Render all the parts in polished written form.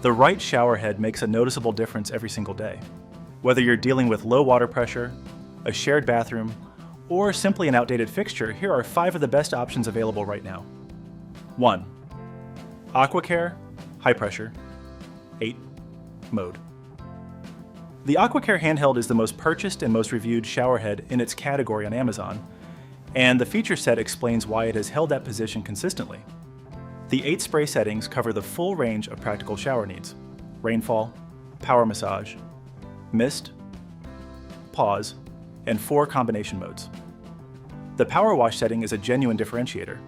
The right shower head makes a noticeable difference every single day. Whether you're dealing with low water pressure, a shared bathroom, or simply an outdated fixture, here are 5 of the best options available right now. 1. AquaCare, high pressure. 8. Mode. The AquaCare handheld is the most purchased and most reviewed shower head in its category on Amazon, and the feature set explains why it has held that position consistently. The 8 spray settings cover the full range of practical shower needs: rainfall, power massage, mist, pause, and 4 combination modes. The power wash setting is a genuine differentiator.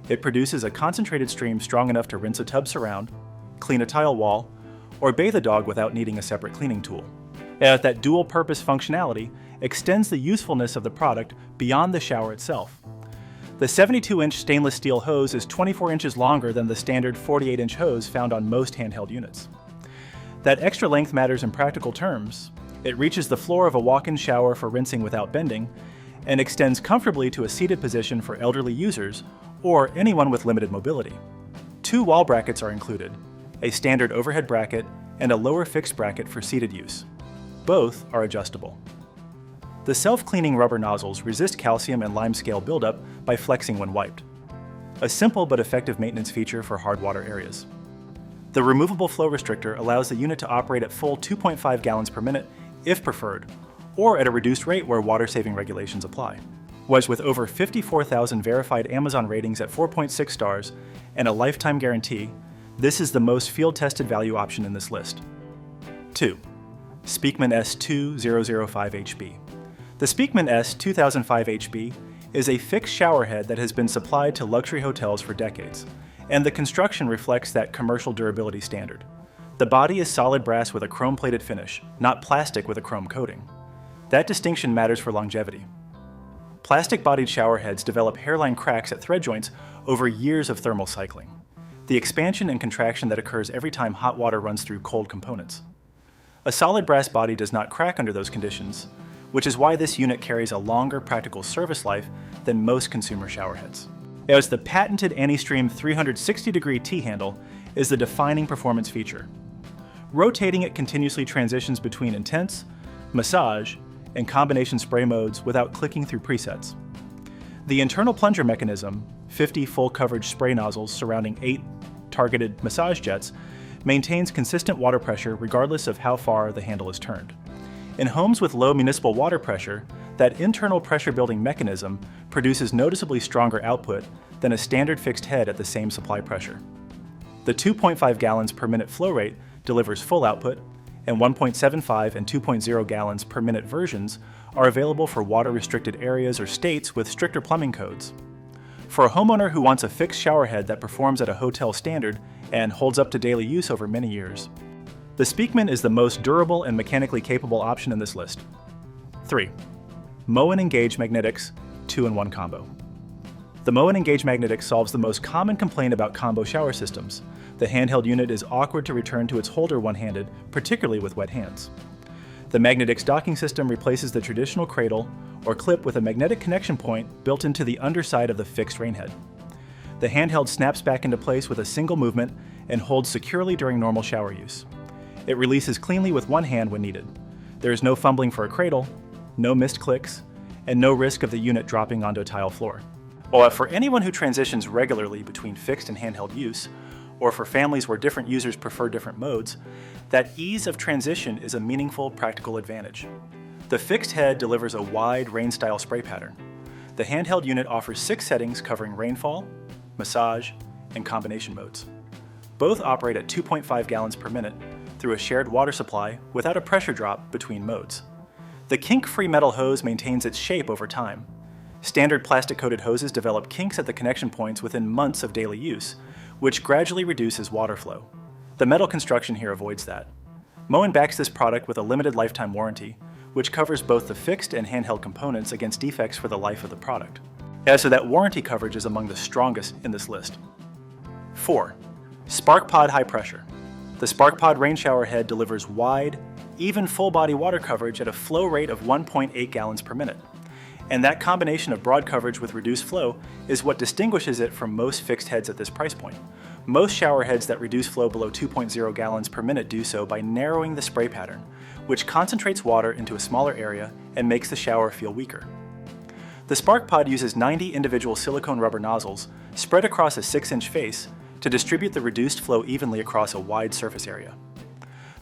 It produces a concentrated stream strong enough to rinse a tub surround, clean a tile wall, or bathe a dog without needing a separate cleaning tool. And that dual-purpose functionality extends the usefulness of the product beyond the shower itself. The 72-inch stainless steel hose is 24 inches longer than the standard 48-inch hose found on most handheld units. That extra length matters in practical terms. It reaches the floor of a walk-in shower for rinsing without bending, and extends comfortably to a seated position for elderly users or anyone with limited mobility. 2 wall brackets are included, a standard overhead bracket and a lower fixed bracket for seated use. Both are adjustable. The self-cleaning rubber nozzles resist calcium and limescale buildup by flexing when wiped, a simple but effective maintenance feature for hard water areas. The removable flow restrictor allows the unit to operate at full 2.5 gallons per minute if preferred, or at a reduced rate where water-saving regulations apply. With over 54,000 verified Amazon ratings at 4.6 stars and a lifetime guarantee, this is the most field-tested value option in this list. 2. Speakman S-2005-HB. The Speakman S-2005-HB is a fixed shower head that has been supplied to luxury hotels for decades, and the construction reflects that commercial durability standard. The body is solid brass with a chrome-plated finish, not plastic with a chrome coating. That distinction matters for longevity. Plastic-bodied shower heads develop hairline cracks at thread joints over years of thermal cycling, the expansion and contraction that occurs every time hot water runs through cold components. A solid brass body does not crack under those conditions, which is why this unit carries a longer practical service life than most consumer shower heads. As the patented AnyStream 360-degree T-handle is the defining performance feature. Rotating it continuously transitions between intense, massage, and combination spray modes without clicking through presets. The internal plunger mechanism, 50 full coverage spray nozzles surrounding 8 targeted massage jets, maintains consistent water pressure regardless of how far the handle is turned. In homes with low municipal water pressure, that internal pressure building mechanism produces noticeably stronger output than a standard fixed head at the same supply pressure. The 2.5 gallons per minute flow rate delivers full output, and 1.75 and 2.0 gallons per minute versions are available for water-restricted areas or states with stricter plumbing codes. For a homeowner who wants a fixed shower head that performs at a hotel standard and holds up to daily use over many years, the Speakman is the most durable and mechanically capable option in this list. 3. Moen Engage Magnetix 2-in-1 Combo. The Moen Engage Magnetix solves the most common complaint about combo shower systems. The handheld unit is awkward to return to its holder one-handed, particularly with wet hands. The Magnetix docking system replaces the traditional cradle or clip with a magnetic connection point built into the underside of the fixed rainhead. The handheld snaps back into place with a single movement and holds securely during normal shower use. It releases cleanly with one hand when needed. There is no fumbling for a cradle, no missed clicks, and no risk of the unit dropping onto a tile floor. Well, for anyone who transitions regularly between fixed and handheld use, or for families where different users prefer different modes, that ease of transition is a meaningful practical advantage. The fixed head delivers a wide rain-style spray pattern. The handheld unit offers 6 settings covering rainfall, massage, and combination modes. Both operate at 2.5 gallons per minute through a shared water supply without a pressure drop between modes. The kink-free metal hose maintains its shape over time. Standard plastic-coated hoses develop kinks at the connection points within months of daily use, which gradually reduces water flow. The metal construction here avoids that. Moen backs this product with a limited lifetime warranty, which covers both the fixed and handheld components against defects for the life of the product. So that warranty coverage is among the strongest in this list. 4. SparkPod High Pressure. The SparkPod rain shower head delivers wide, even full-body water coverage at a flow rate of 1.8 gallons per minute. And that combination of broad coverage with reduced flow is what distinguishes it from most fixed heads at this price point. Most shower heads that reduce flow below 2.0 gallons per minute do so by narrowing the spray pattern, which concentrates water into a smaller area and makes the shower feel weaker. The SparkPod uses 90 individual silicone rubber nozzles spread across a 6-inch face to distribute the reduced flow evenly across a wide surface area.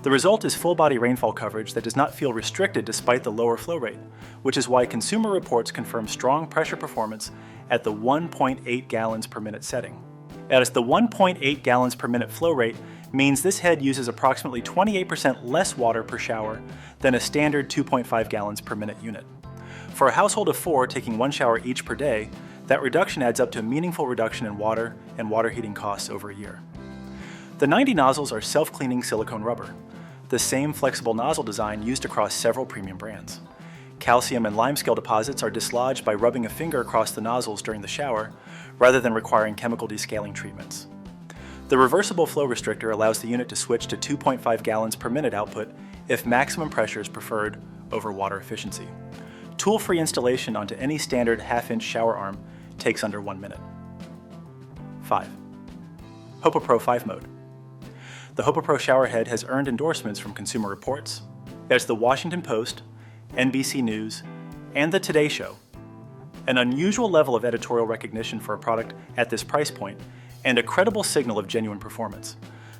The result is full-body rainfall coverage that does not feel restricted despite the lower flow rate, which is why consumer reports confirm strong pressure performance at the 1.8 gallons per minute setting. As the 1.8 gallons per minute flow rate means this head uses approximately 28% less water per shower than a standard 2.5 gallons per minute unit. For a household of 4 taking 1 shower each per day, that reduction adds up to a meaningful reduction in water and water heating costs over a year. The 90 nozzles are self-cleaning silicone rubber, the same flexible nozzle design used across several premium brands. Calcium and limescale deposits are dislodged by rubbing a finger across the nozzles during the shower, rather than requiring chemical descaling treatments. The reversible flow restrictor allows the unit to switch to 2.5 gallons per minute output if maximum pressure is preferred over water efficiency. Tool-free installation onto any standard half-inch shower arm takes under 1 minute. 5. HOPOPRO 5 mode. The HOPOPRO shower head has earned endorsements from Consumer Reports, as the Washington Post, NBC News, and the Today Show. An unusual level of editorial recognition for a product at this price point, and a credible signal of genuine performance.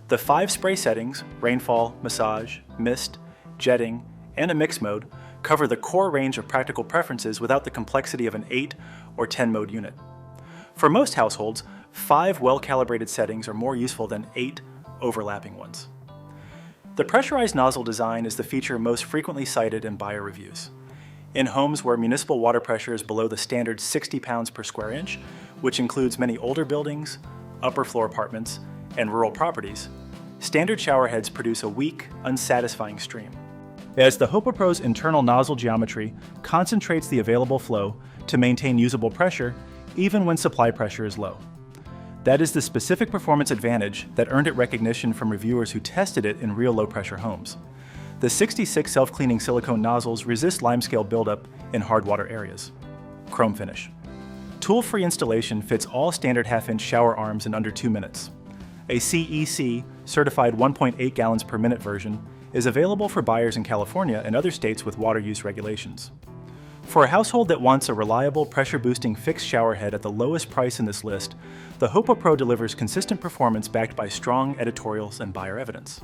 The 5 spray settings, rainfall, massage, mist, jetting, and a mix mode, cover the core range of practical preferences without the complexity of an 8 or 10 mode unit. For most households, 5 well-calibrated settings are more useful than 8 overlapping ones. The pressurized nozzle design is the feature most frequently cited in buyer reviews. In homes where municipal water pressure is below the standard 60 pounds per square inch, which includes many older buildings, upper floor apartments, and rural properties, standard shower heads produce a weak, unsatisfying stream. As the HOPOPRO's internal nozzle geometry concentrates the available flow to maintain usable pressure even when supply pressure is low. That is the specific performance advantage that earned it recognition from reviewers who tested it in real low-pressure homes. The 66 self-cleaning silicone nozzles resist limescale buildup in hard water areas. Chrome finish. Tool-free installation fits all standard half-inch shower arms in under 2 minutes. A CEC certified 1.8 gallons per minute version is available for buyers in California and other states with water use regulations. For a household that wants a reliable pressure-boosting fixed shower head at the lowest price in this list, the HOPOPRO delivers consistent performance backed by strong editorials and buyer evidence.